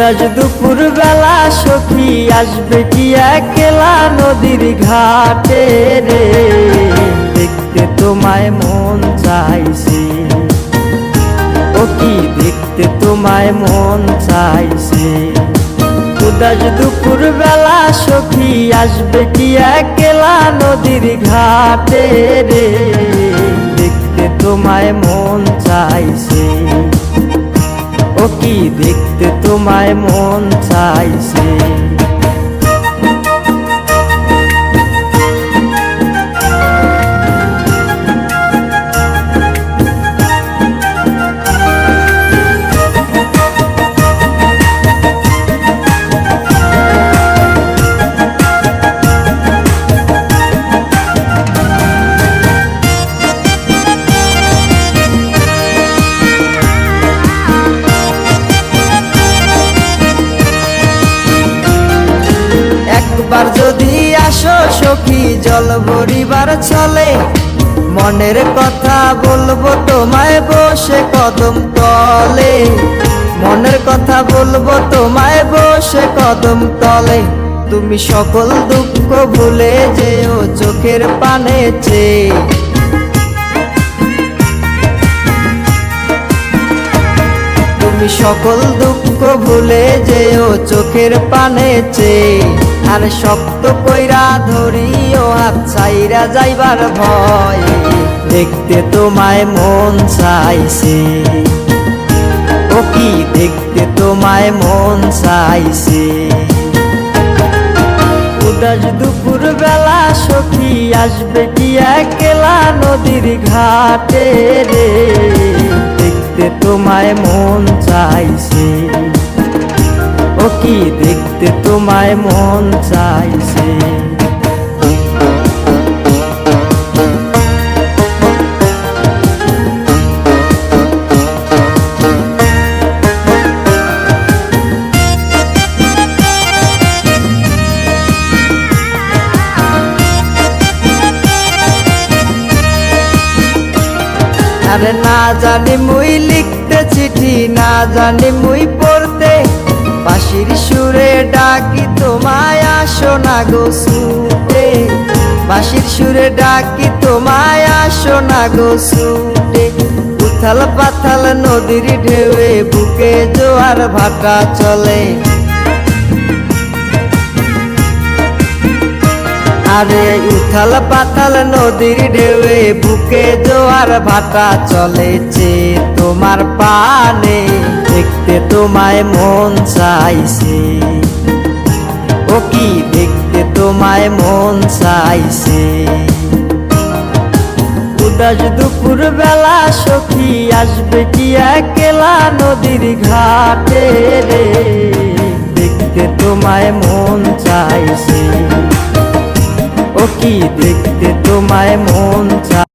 উদাস দুপুর বেলা সখী আসবে কি একলা নদীর ঘাটে রে, দেখতে তোমায় মন চাইছে, ও কি দেখতে তোমায় মন চাইছে। উদাস দুপুর বেলা সখী আসবে কি একলা নদীর ঘাটে রে, দেখতে তোমায় মন চাইছে, ও কি দেখতে তোমায় মন চাইছে। একবার যদি আসো সখী জল ভরিবার চলে, মনের কথা বলবো তোমায় বসে কদম তলে, মনের কথা বলবো তোমায় বসে কদম তলে। তুমি সকল দুঃখ ভুলে যেও চোখের পানে চেয়ে, তুমি সকল দুঃখ ভুলে যেও চোখের পানে চেয়ে। আর শক্ত কইরা ধরিও হাত ছাইরা যাইবার ভয়, দেখতে তোমায় মন চাইছে, ও কি দেখতে তোমায় মন চাইছে। উদাস দুপুর বেলা সখী আসবে কি একলা নদীর ঘাটে রে, দেখতে তোমায় মন চাইছে, ও কি দেখতে তোমায় মন চাইছে। আরে না জানি মুই লিখতে চিঠি, না জানি মুই পড়তে, বাঁশির সুরে ডাকি তোমায় আসো না গো ছুটে, বাঁশির সুরে ডাকি তোমায় আসো না গো ছুটে। উথাল পাথাল নদীর ঢেউয়ে বুকে জোয়ার ভাটা চলে, আরে উথাল পাথাল নদীর ঢেউয়ে বুকে জোয়ার ভাটা চলেছে তোমার পানে, দেখতে তোমায় মন চাইছে, ও কি দেখতে তোমায় মন চাইছে। উদাস দুপুর বেলা সখী আসবে কি একলা নদীর ঘাটে রে, দেখতে তোমায় মন চাইছে, ও কি দেখতে তোমায় মন চাইছে।